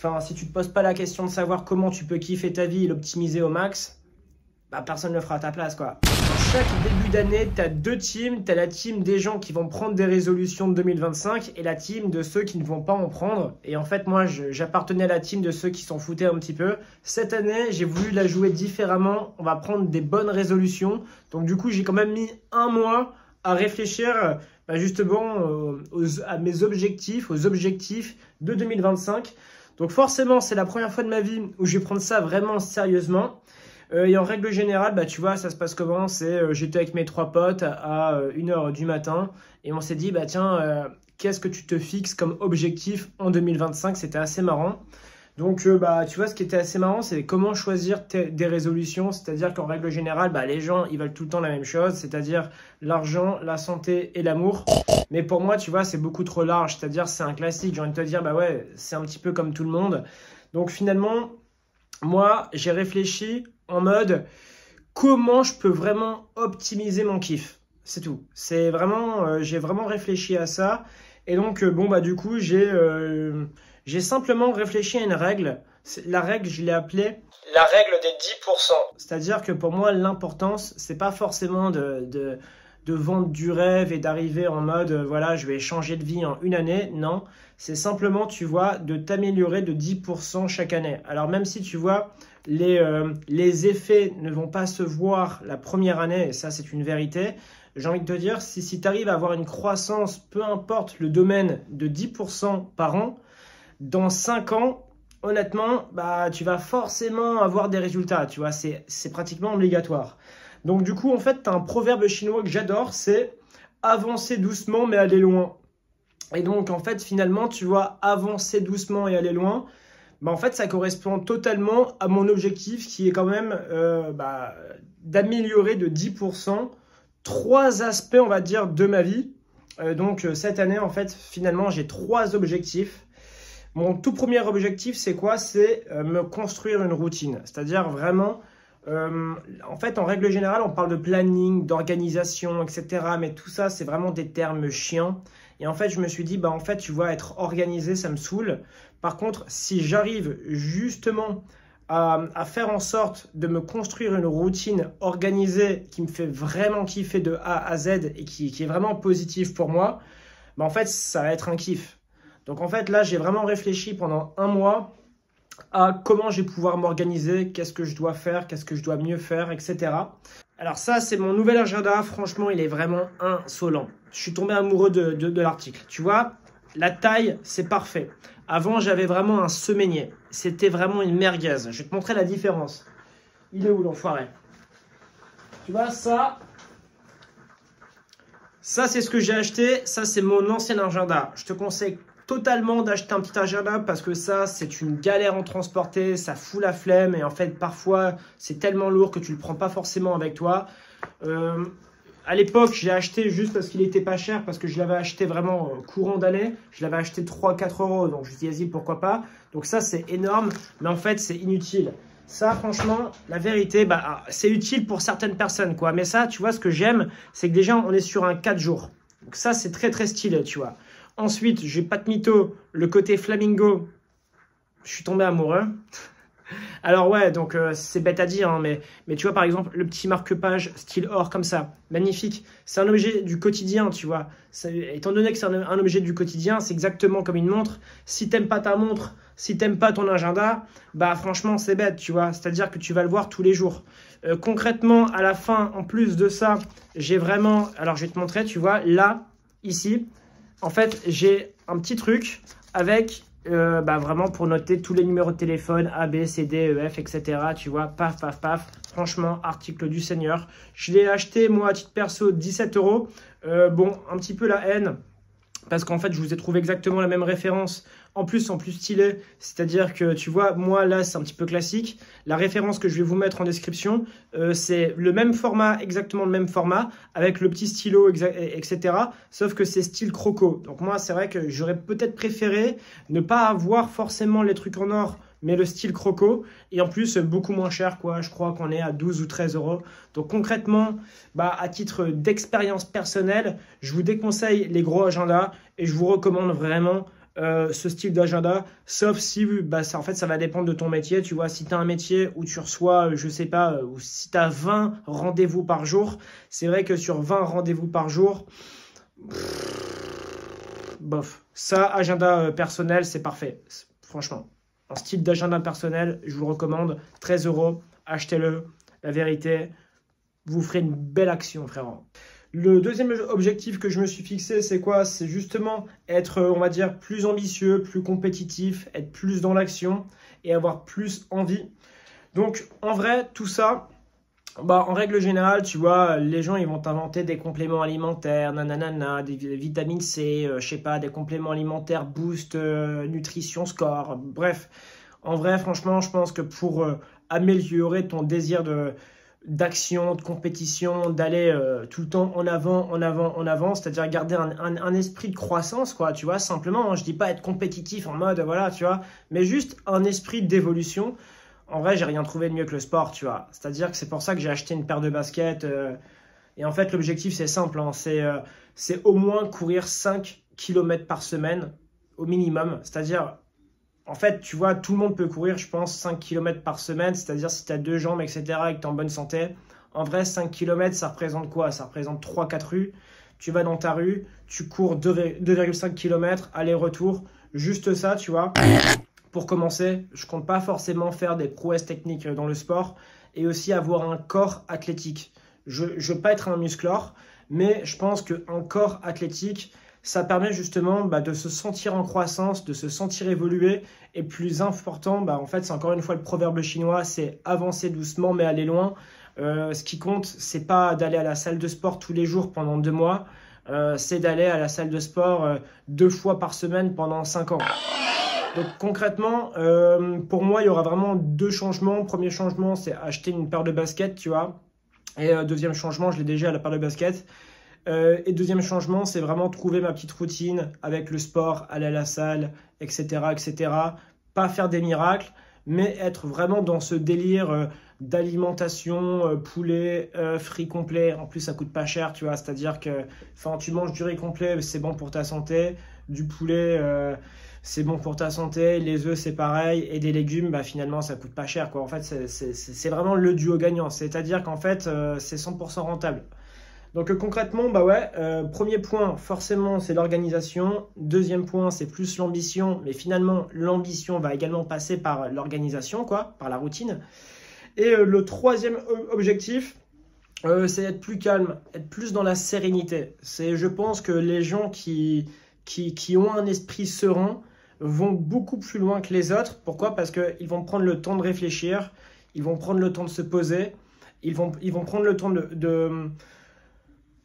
enfin, si tu te poses pas la question de savoir comment tu peux kiffer ta vie et l'optimiser au max, bah, personne ne le fera à ta place, quoi. Chaque début d'année, tu as deux teams. Tu as la team des gens qui vont prendre des résolutions de 2025 et la team de ceux qui ne vont pas en prendre. Et en fait, moi, j'appartenais à la team de ceux qui s'en foutaient un petit peu. Cette année, j'ai voulu la jouer différemment. On va prendre des bonnes résolutions. Donc du coup, j'ai quand même mis un mois à réfléchir justement à mes objectifs, aux objectifs de 2025. Donc forcément, c'est la première fois de ma vie où je vais prendre ça vraiment sérieusement. Et en règle générale, bah, tu vois, ça se passe comment? C'est j'étais avec mes trois potes à 1h du matin et on s'est dit, bah tiens, qu'est-ce que tu te fixes comme objectif en 2025? C'était assez marrant. Donc, bah, tu vois, ce qui était assez marrant, c'est comment choisir des résolutions. C'est-à-dire qu'en règle générale, bah, les gens, ils veulent tout le temps la même chose, c'est-à-dire l'argent, la santé et l'amour. Mais pour moi, tu vois, c'est beaucoup trop large. C'est-à-dire, c'est un classique. J'ai envie de te dire, bah ouais, c'est un petit peu comme tout le monde. Donc, finalement, moi, j'ai réfléchi en mode comment je peux vraiment optimiser mon kiff. C'est tout. C'est vraiment, j'ai vraiment réfléchi à ça. Et donc, bon, bah, du coup, j'ai simplement réfléchi à une règle. La règle, je l'ai appelée la règle des 10%. C'est-à-dire que pour moi, l'importance, c'est pas forcément de vendre du rêve et d'arriver en mode, voilà, je vais changer de vie en une année. Non, c'est simplement, tu vois, de t'améliorer de 10% chaque année. Alors même si tu vois, les effets ne vont pas se voir la première année, et ça c'est une vérité, j'ai envie de te dire, si tu arrives à avoir une croissance, peu importe le domaine, de 10% par an, dans 5 ans, honnêtement, bah, tu vas forcément avoir des résultats, tu vois, c'est pratiquement obligatoire. Donc du coup, en fait, tu as un proverbe chinois que j'adore, c'est « avancer doucement mais aller loin ». Et donc, en fait, finalement, tu vois, avancer doucement et aller loin, bah, en fait, ça correspond totalement à mon objectif qui est quand même d'améliorer de 10% 3 aspects, on va dire, de ma vie. Donc, cette année, en fait, finalement, j'ai 3 objectifs. Mon tout premier objectif, c'est quoi? C'est me construire une routine. C'est-à-dire vraiment, en fait, en règle générale, on parle de planning, d'organisation, etc. Mais tout ça, c'est vraiment des termes chiants. Et en fait, je me suis dit, bah en fait, tu vois, être organisé, ça me saoule. Par contre, si j'arrive justement à faire en sorte de me construire une routine organisée qui me fait vraiment kiffer de A à Z et qui est vraiment positive pour moi, bah en fait, ça va être un kiff. Donc en fait, là, j'ai vraiment réfléchi pendant un mois à comment je vais pouvoir m'organiser, qu'est-ce que je dois faire, qu'est-ce que je dois mieux faire, etc. Alors ça, c'est mon nouvel agenda. Franchement, il est vraiment insolent. Je suis tombé amoureux de l'article. Tu vois, la taille, c'est parfait. Avant, j'avais vraiment un semainier. C'était vraiment une merguez. Je vais te montrer la différence. Il est où l'enfoiré? Tu vois, ça c'est ce que j'ai acheté. Ça, c'est mon ancien agenda. Je te conseille totalement d'acheter un petit agenda parce que ça, c'est une galère en transporter, ça fout la flemme et en fait, parfois, c'est tellement lourd que tu ne le prends pas forcément avec toi. À l'époque, j'ai acheté juste parce qu'il était pas cher, parce que je l'avais acheté vraiment courant d'année. Je l'avais acheté 3-4 euros, donc je me suis dit, vas-y, pourquoi pas. Donc ça, c'est énorme, mais en fait, c'est inutile. Ça, franchement, la vérité, bah, c'est utile pour certaines personnes, quoi. Mais ça, tu vois, ce que j'aime, c'est que déjà, on est sur un 4 jours. Donc ça, c'est très, très stylé, tu vois. Ensuite, j'ai pas de mytho, le côté flamingo, je suis tombé amoureux. Alors ouais, donc c'est bête à dire, hein, mais tu vois par exemple le petit marque-page style or comme ça, magnifique. C'est un objet du quotidien, tu vois. Étant donné que c'est un objet du quotidien, c'est exactement comme une montre. Si t'aimes pas ta montre, si t'aimes pas ton agenda, bah franchement c'est bête, tu vois. C'est-à-dire que tu vas le voir tous les jours. Concrètement, à la fin, en plus de ça, j'ai vraiment... Alors je vais te montrer, tu vois, là, ici... En fait, j'ai un petit truc avec, vraiment pour noter tous les numéros de téléphone, A, B, C, D, E, F, etc. Tu vois, paf, paf, paf. Franchement, article du Seigneur. Je l'ai acheté, moi, à titre perso, 17 euros. Bon, un petit peu la haine, parce qu'en fait, je vous ai trouvé exactement la même référence. En plus stylé. C'est-à-dire que, tu vois, moi, là, c'est un petit peu classique. La référence que je vais vous mettre en description, c'est le même format, exactement le même format, avec le petit stylo, etc. Sauf que c'est style croco. Donc moi, c'est vrai que j'aurais peut-être préféré ne pas avoir forcément les trucs en or, mais le style croco. Et en plus, beaucoup moins cher, quoi. Je crois qu'on est à 12 ou 13 euros. Donc concrètement, bah, à titre d'expérience personnelle, je vous déconseille les gros agendas et je vous recommande vraiment ce style d'agenda, sauf si bah, ça, en fait, ça va dépendre de ton métier. Tu vois, si tu as un métier où tu reçois, je sais pas, ou si tu as 20 rendez-vous par jour, c'est vrai que sur 20 rendez-vous par jour, bof. Ça, agenda personnel, c'est parfait. Franchement, un style d'agenda personnel, je vous le recommande. 13 €, achetez-le. La vérité, vous ferez une belle action, frérot. Le deuxième objectif que je me suis fixé, c'est quoi? C'est justement être, on va dire, plus ambitieux, plus compétitif, être plus dans l'action et avoir plus envie. Donc, en vrai, tout ça, bah, en règle générale, tu vois, les gens, ils vont t'inventer des compléments alimentaires, nanana, des vitamines C, je sais pas, des compléments alimentaires, boost, nutrition, score, bref. En vrai, franchement, je pense que pour améliorer ton désir d'action, de compétition, d'aller tout le temps en avant, c'est-à-dire garder un esprit de croissance, quoi, tu vois, simplement, hein, je dis pas être compétitif en mode, voilà, tu vois, mais juste un esprit d'évolution. En vrai, j'ai rien trouvé de mieux que le sport, tu vois, c'est-à-dire que c'est pour ça que j'ai acheté une paire de baskets, et en fait, l'objectif, c'est simple, hein, c'est au moins courir 5 km par semaine, au minimum, c'est-à-dire... En fait, tu vois, tout le monde peut courir, je pense, 5 km par semaine, c'est-à-dire si tu as deux jambes, etc., et que tu es en bonne santé. En vrai, 5 km, ça représente quoi? Ça représente 3-4 rues. Tu vas dans ta rue, tu cours 2,5 km, aller-retour, juste ça, tu vois. Pour commencer, je compte pas forcément faire des prouesses techniques dans le sport et aussi avoir un corps athlétique. Je veux pas être un musclore, mais je pense qu'un corps athlétique, ça permet justement de se sentir en croissance, de se sentir évoluer. Et plus important, en fait, c'est encore une fois le proverbe chinois, c'est avancer doucement mais aller loin. Ce qui compte, c'est pas d'aller à la salle de sport tous les jours pendant 2 mois, c'est d'aller à la salle de sport 2 fois par semaine pendant 5 ans. Donc concrètement, pour moi, il y aura vraiment 2 changements. Premier changement, c'est acheter une paire de baskets, tu vois. Et deuxième changement, je l'ai déjà à la paire de baskets. Et deuxième changement, c'est vraiment trouver ma petite routine avec le sport, aller à la salle, etc., etc. Pas faire des miracles, mais être vraiment dans ce délire d'alimentation, poulet, riz complet. En plus, ça coûte pas cher, tu vois. C'est-à-dire que tu manges du riz complet, c'est bon pour ta santé. Du poulet, c'est bon pour ta santé. Les œufs, c'est pareil. Et des légumes, finalement, ça coûte pas cher, quoi. En fait, c'est vraiment le duo gagnant. C'est-à-dire qu'en fait, c'est 100% rentable. Donc concrètement, premier point, forcément, c'est l'organisation. Deuxième point, c'est plus l'ambition. Mais finalement, l'ambition va également passer par l'organisation, quoi, par la routine. Et le troisième objectif, c'est être plus calme, être plus dans la sérénité. Je pense que les gens qui ont un esprit serein vont beaucoup plus loin que les autres. Pourquoi? Parce qu'ils vont prendre le temps de réfléchir, ils vont prendre le temps de se poser, ils vont prendre le temps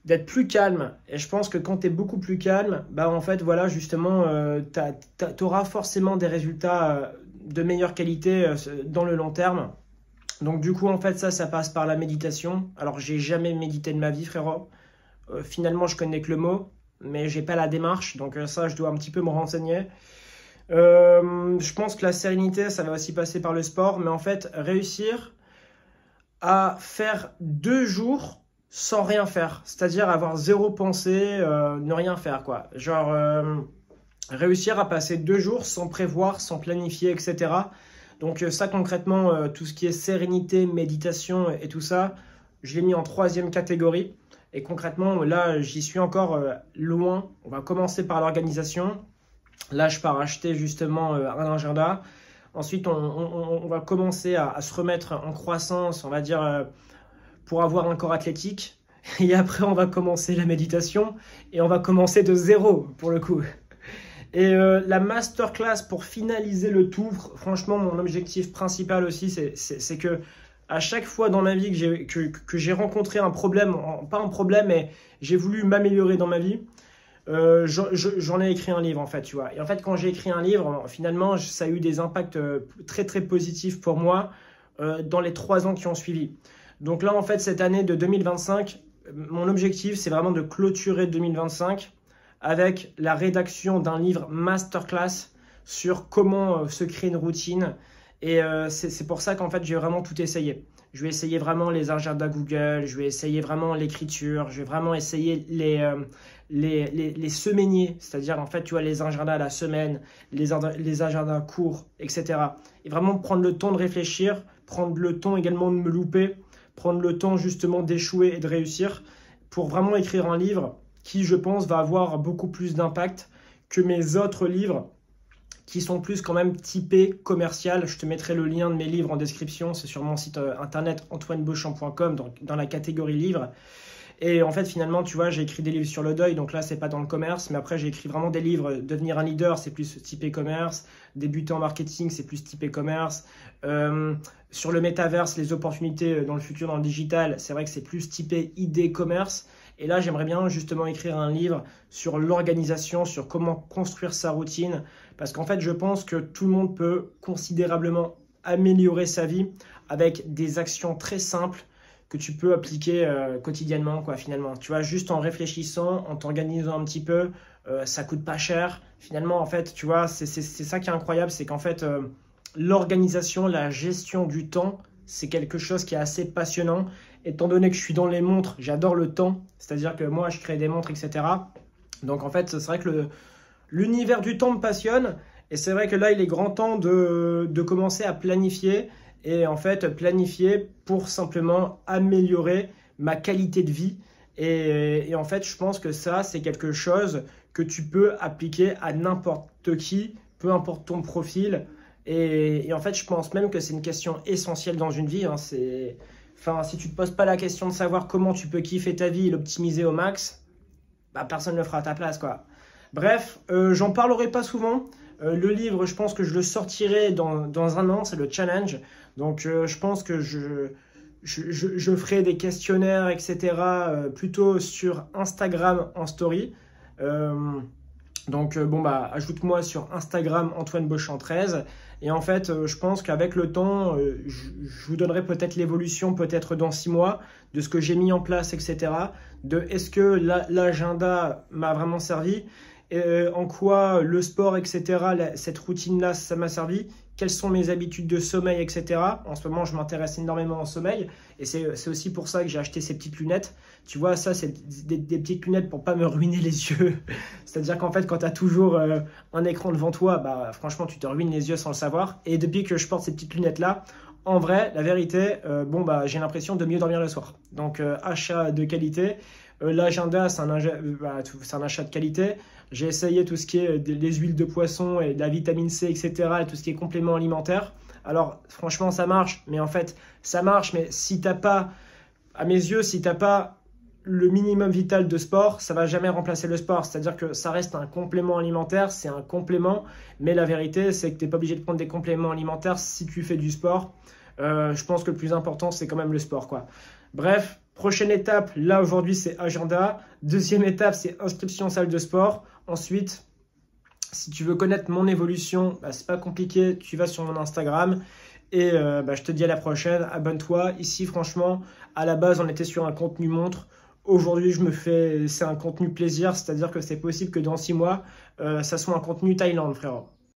d'être plus calme. Et je pense que quand tu es beaucoup plus calme, en fait, voilà, justement, tu auras forcément des résultats de meilleure qualité dans le long terme. Donc, du coup, en fait, ça passe par la méditation. Alors, j'ai jamais médité de ma vie, frérot. Finalement, je connais que le mot, mais j'ai pas la démarche. Donc, ça, je dois un petit peu me renseigner. Je pense que la sérénité, ça va aussi passer par le sport. Mais en fait, réussir à faire 2 jours sans rien faire, c'est-à-dire avoir 0 pensée, ne rien faire, quoi. Genre, réussir à passer 2 jours sans prévoir, sans planifier, etc. Donc ça, concrètement, tout ce qui est sérénité, méditation et tout ça, je l'ai mis en 3e catégorie. Et concrètement, là, j'y suis encore loin. On va commencer par l'organisation. Là, je pars acheter justement un agenda. Ensuite, on va commencer à se remettre en croissance, on va dire... pour avoir un corps athlétique. Et après, on va commencer la méditation. Et on va commencer de 0, pour le coup. Et la masterclass, pour finaliser le tout, franchement, mon objectif principal aussi, c'est que à chaque fois dans ma vie que j'ai rencontré un problème, pas un problème, mais j'ai voulu m'améliorer dans ma vie, j'en ai écrit un livre, en fait, tu vois. Et en fait, quand j'ai écrit un livre, finalement, ça a eu des impacts très, très positifs pour moi dans les 3 ans qui ont suivi. Donc là, en fait, cette année de 2025, mon objectif, c'est vraiment de clôturer 2025 avec la rédaction d'un livre masterclass sur comment se créer une routine Et c'est pour ça qu'en fait, j'ai vraiment tout essayé. Je vais essayer vraiment les agendas Google, je vais essayer vraiment l'écriture, je vais vraiment essayer les semainiers, c'est-à-dire en fait, tu vois, les agendas à la semaine, les agendas courts, etc. Et vraiment prendre le temps de réfléchir, prendre le temps également de me louper, prendre le temps justement d'échouer et de réussir pour vraiment écrire un livre qui, je pense, va avoir beaucoup plus d'impact que mes autres livres qui sont plus quand même typés commercial. Je te mettrai le lien de mes livres en description, c'est sur mon site internet antoinebeauchamp.com dans la catégorie livres. Et en fait, finalement, tu vois, j'ai écrit des livres sur le deuil, donc là, c'est pas dans le commerce, mais après, j'ai écrit vraiment des livres. Devenir un leader, c'est plus typé commerce. Débuter en marketing, c'est plus typé commerce. Sur le métaverse, les opportunités dans le futur, dans le digital, c'est vrai que c'est plus typé idée commerce. Et là, j'aimerais bien justement écrire un livre sur l'organisation, sur comment construire sa routine. Parce qu'en fait, je pense que tout le monde peut considérablement améliorer sa vie avec des actions très simples que tu peux appliquer quotidiennement, quoi, finalement. Tu vois, juste en réfléchissant, en t'organisant un petit peu, ça coûte pas cher. Finalement, en fait, tu vois, c'est ça qui est incroyable, c'est qu'en fait, l'organisation, la gestion du temps, c'est quelque chose qui est assez passionnant. Étant donné que je suis dans les montres, j'adore le temps. C'est-à-dire que moi, je crée des montres, etc. Donc, en fait, c'est vrai que l'univers du temps me passionne. Et c'est vrai que là, il est grand temps de commencer à planifier. Et en fait, planifier pour simplement améliorer ma qualité de vie. Et en fait, je pense que ça, c'est quelque chose que tu peux appliquer à n'importe qui, peu importe ton profil. Et en fait, je pense même que c'est une question essentielle dans une vie. Enfin, si tu ne te poses pas la question de savoir comment tu peux kiffer ta vie et l'optimiser au max, bah, personne ne le fera à ta place, quoi. Bref, j'en parlerai pas souvent. Le livre, je pense que je le sortirai dans un an, c'est le challenge. Donc, je pense que je ferai des questionnaires, etc. Plutôt sur Instagram en story. Donc, bon, bah, ajoute-moi sur Instagram Antoine Beauchamp 13. Et en fait, je pense qu'avec le temps, je vous donnerai peut-être l'évolution, peut-être dans 6 mois, de ce que j'ai mis en place, etc. De est-ce que l'agenda m'a vraiment servi, en quoi le sport, etc., cette routine-là, ça m'a servi, quelles sont mes habitudes de sommeil, etc. En ce moment, je m'intéresse énormément au sommeil et c'est aussi pour ça que j'ai acheté ces petites lunettes. Tu vois, ça, c'est des petites lunettes pour pas me ruiner les yeux. C'est-à-dire qu'en fait, quand tu as toujours un écran devant toi, bah, franchement, tu te ruines les yeux sans le savoir. Et depuis que je porte ces petites lunettes-là, en vrai, la vérité, bon, bah, j'ai l'impression de mieux dormir le soir. Donc, achat de qualité. L'agenda, c'est un achat de qualité. J'ai essayé tout ce qui est les huiles de poisson et de la vitamine C, etc. et tout ce qui est complément alimentaire. Alors, franchement, ça marche. Mais en fait, ça marche. Mais si t'as pas, à mes yeux, si t'as pas le minimum vital de sport, ça va jamais remplacer le sport. C'est-à-dire que ça reste un complément alimentaire, c'est un complément. Mais la vérité, c'est que t'es pas obligé de prendre des compléments alimentaires si tu fais du sport. Je pense que le plus important, c'est quand même le sport, quoi. Bref, prochaine étape, là aujourd'hui, c'est agenda. Deuxième étape, c'est inscription salle de sport. Ensuite, si tu veux connaître mon évolution, bah, c'est pas compliqué, tu vas sur mon Instagram. Et bah, je te dis à la prochaine, abonne-toi. Ici, franchement, à la base, on était sur un contenu montre. Aujourd'hui, c'est un contenu plaisir, c'est-à-dire que c'est possible que dans 6 mois, ça soit un contenu Thaïlande, frérot.